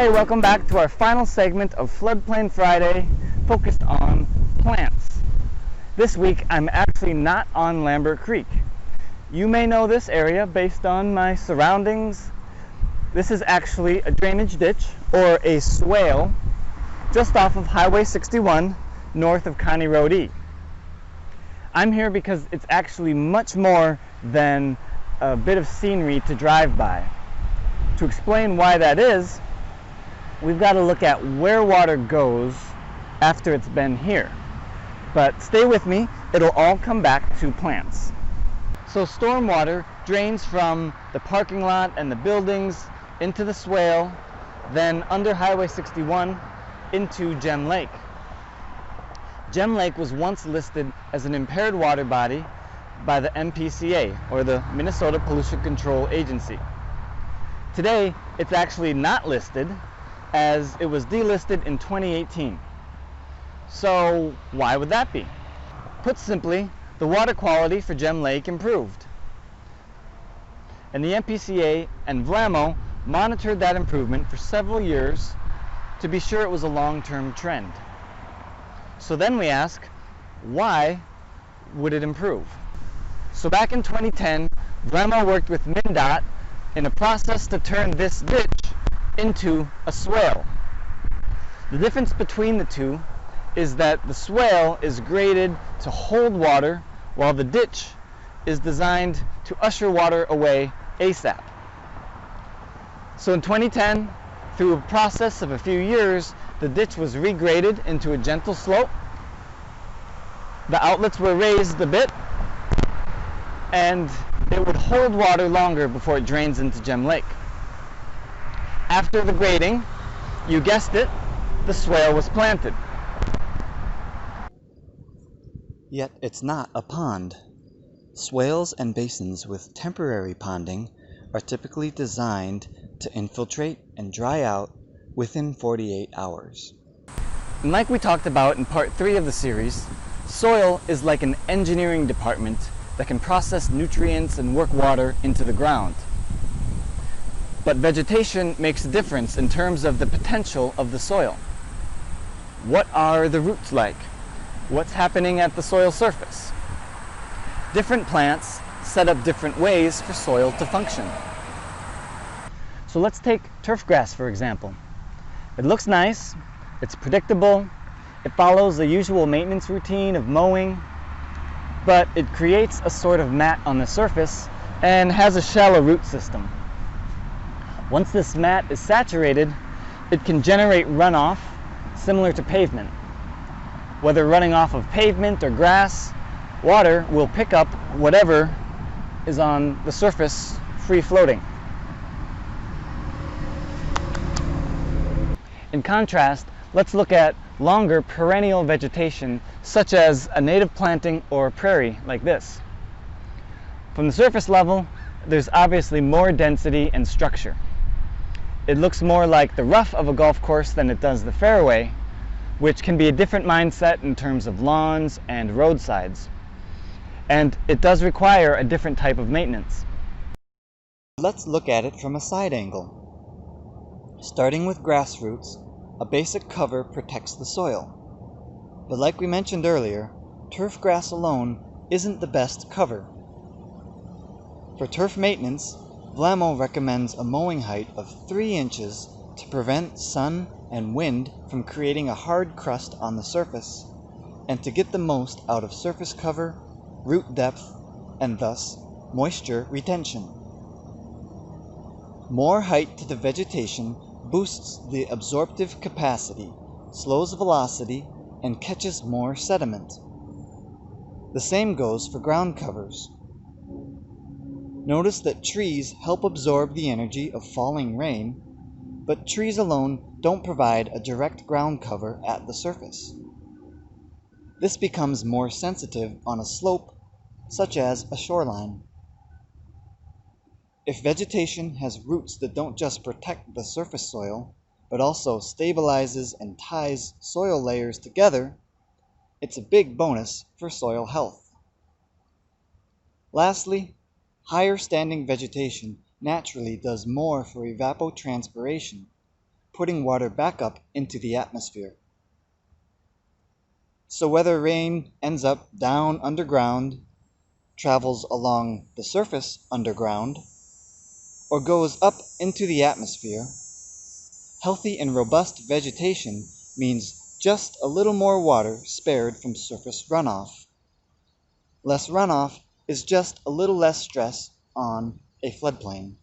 Hey, welcome back to our final segment of Floodplain Friday, focused on plants. This week I'm actually not on Lambert Creek. You may know this area based on my surroundings. This is actually a drainage ditch, or a swale, just off of Highway 61, north of County Road E. I'm here because it's actually much more than a bit of scenery to drive by. To explain why that is, we've got to look at where water goes after it's been here. But stay with me, it'll all come back to plants. So stormwater drains from the parking lot and the buildings into the swale, then under Highway 61 into Gem Lake. Gem Lake was once listed as an impaired water body by the MPCA, or the Minnesota Pollution Control Agency. Today, it's actually not listed, as it was delisted in 2018. So why would that be? Put simply, the water quality for Gem Lake improved. And the MPCA and VLAMO monitored that improvement for several years to be sure it was a long-term trend. So then we ask, why would it improve? So back in 2010, VLAMO worked with MnDOT in a process to turn this ditch into a swale. The difference between the two is that the swale is graded to hold water, while the ditch is designed to usher water away ASAP. So in 2010, through a process of a few years, the ditch was regraded into a gentle slope. The outlets were raised a bit, and it would hold water longer before it drains into Gem Lake. After the grading, you guessed it, the swale was planted. Yet it's not a pond. Swales and basins with temporary ponding are typically designed to infiltrate and dry out within 48 hours. And like we talked about in part 3 of the series, soil is like an engineering department that can process nutrients and work water into the ground. But vegetation makes a difference in terms of the potential of the soil. What are the roots like? What's happening at the soil surface? Different plants set up different ways for soil to function. So let's take turf grass, for example. It looks nice, it's predictable, it follows the usual maintenance routine of mowing, but it creates a sort of mat on the surface and has a shallow root system. Once this mat is saturated, it can generate runoff similar to pavement. Whether running off of pavement or grass, water will pick up whatever is on the surface free floating. In contrast, let's look at longer perennial vegetation, such as a native planting or a prairie like this. From the surface level, there's obviously more density and structure. It looks more like the rough of a golf course than it does the fairway, which can be a different mindset in terms of lawns and roadsides. And it does require a different type of maintenance. Let's look at it from a side angle. Starting with grass roots, a basic cover protects the soil. But like we mentioned earlier, turf grass alone isn't the best cover. For turf maintenance, VLAMO recommends a mowing height of 3 inches to prevent sun and wind from creating a hard crust on the surface, and to get the most out of surface cover, root depth, and thus moisture retention. More height to the vegetation boosts the absorptive capacity, slows velocity, and catches more sediment. The same goes for ground covers. Notice that trees help absorb the energy of falling rain, but trees alone don't provide a direct ground cover at the surface. This becomes more sensitive on a slope, such as a shoreline. If vegetation has roots that don't just protect the surface soil, but also stabilizes and ties soil layers together, it's a big bonus for soil health. Lastly, higher standing vegetation naturally does more for evapotranspiration, putting water back up into the atmosphere. So whether rain ends up down underground, travels along the surface underground, or goes up into the atmosphere, healthy and robust vegetation means just a little more water spared from surface runoff. Less runoff is just a little less stress on a floodplain.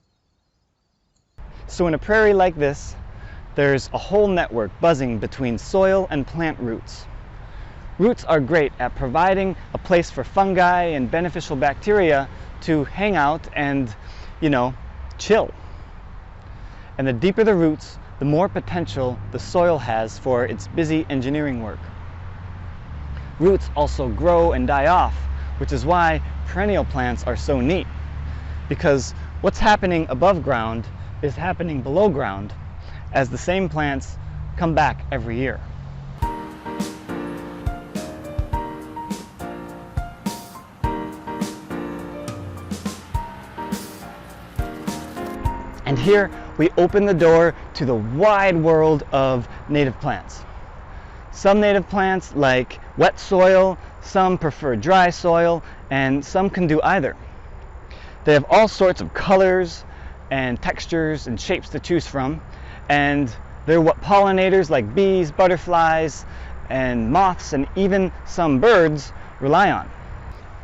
So in a prairie like this, there's a whole network buzzing between soil and plant roots. Roots are great at providing a place for fungi and beneficial bacteria to hang out and, chill. And the deeper the roots, the more potential the soil has for its busy engineering work. Roots also grow and die off, which is why perennial plants are so neat, because what's happening above ground is happening below ground as the same plants come back every year. And here we open the door to the wide world of native plants. Some native plants like wet soil, some prefer dry soil, and some can do either. They have all sorts of colors and textures and shapes to choose from, and they're what pollinators like bees, butterflies, and moths, and even some birds rely on.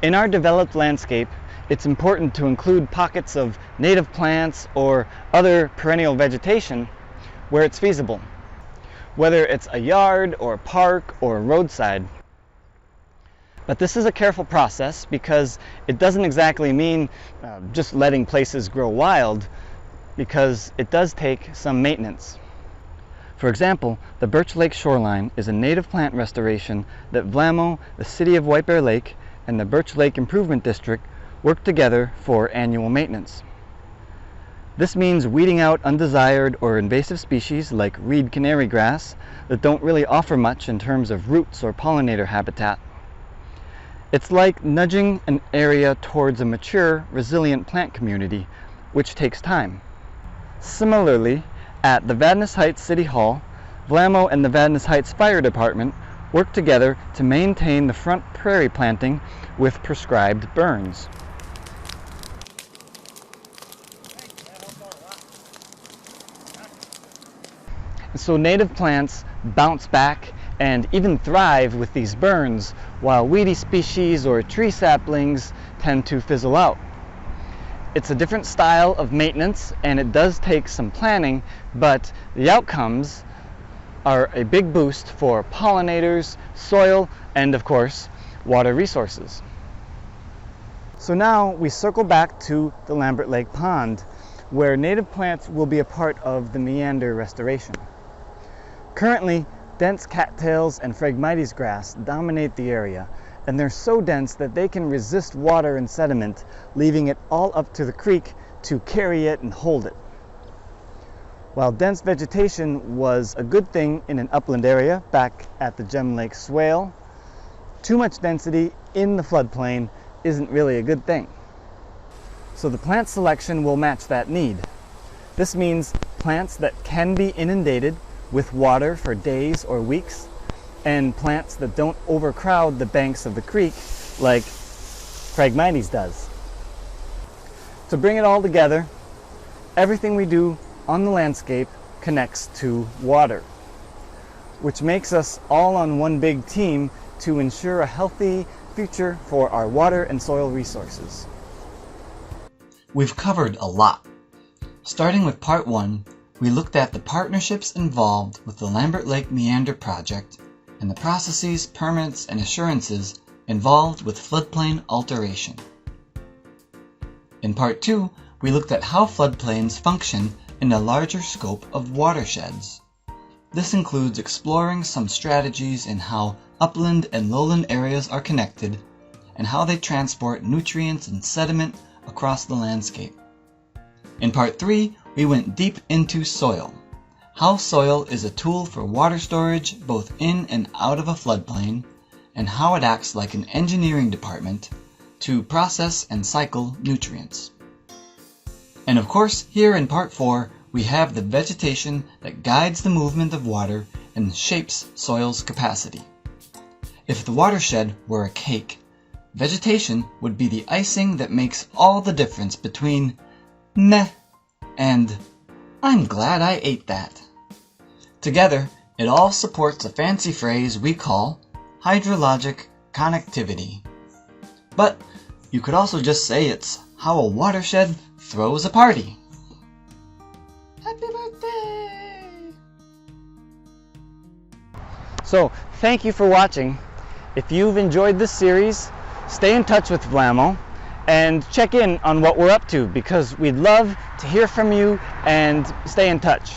In our developed landscape, it's important to include pockets of native plants or other perennial vegetation where it's feasible, whether it's a yard or a park or a roadside. But this is a careful process because it doesn't exactly mean just letting places grow wild, because it does take some maintenance. For example, the Birch Lake shoreline is a native plant restoration that Vlamo, the City of White Bear Lake, and the Birch Lake Improvement District work together for annual maintenance. This means weeding out undesired or invasive species like reed canary grass that don't really offer much in terms of roots or pollinator habitat. It's like nudging an area towards a mature, resilient plant community, which takes time. Similarly, at the Vadnais Heights City Hall, Vlamo and the Vadnais Heights Fire Department work together to maintain the front prairie planting with prescribed burns. So native plants bounce back and even thrive with these burns, while weedy species or tree saplings tend to fizzle out. It's a different style of maintenance, and it does take some planning, but the outcomes are a big boost for pollinators, soil, and of course, water resources. So now we circle back to the Lambert Lake Pond, where native plants will be a part of the meander restoration. Currently, dense cattails and Phragmites grass dominate the area, and they're so dense that they can resist water and sediment, leaving it all up to the creek to carry it and hold it. While dense vegetation was a good thing in an upland area back at the Gem Lake Swale, too much density in the floodplain isn't really a good thing. So the plant selection will match that need. This means plants that can be inundated with water for days or weeks, and plants that don't overcrowd the banks of the creek like Phragmites does. To bring it all together, everything we do on the landscape connects to water, which makes us all on one big team to ensure a healthy future for our water and soil resources. We've covered a lot. Starting with part 1, we looked at the partnerships involved with the Lambert Lake Meander Project and the processes, permits, and assurances involved with floodplain alteration. In part 2, we looked at how floodplains function in a larger scope of watersheds. This includes exploring some strategies in how upland and lowland areas are connected and how they transport nutrients and sediment across the landscape. In part 3, we went deep into soil, how soil is a tool for water storage both in and out of a floodplain, and how it acts like an engineering department to process and cycle nutrients. And of course, here in part 4, we have the vegetation that guides the movement of water and shapes soil's capacity. If the watershed were a cake, vegetation would be the icing that makes all the difference between meh and I'm glad I ate that. Together, it all supports a fancy phrase we call hydrologic connectivity. But you could also just say it's how a watershed throws a party. Happy birthday! So, thank you for watching. If you've enjoyed this series, stay in touch with Vlamo and check in on what we're up to, because we'd love to hear from you and stay in touch.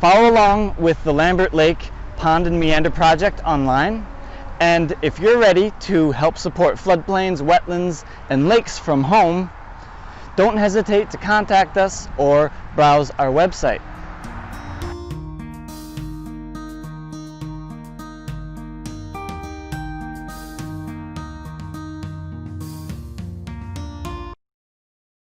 Follow along with the Lambert Lake Pond and Meander Project online, and if you're ready to help support floodplains, wetlands, and lakes from home, don't hesitate to contact us or browse our website.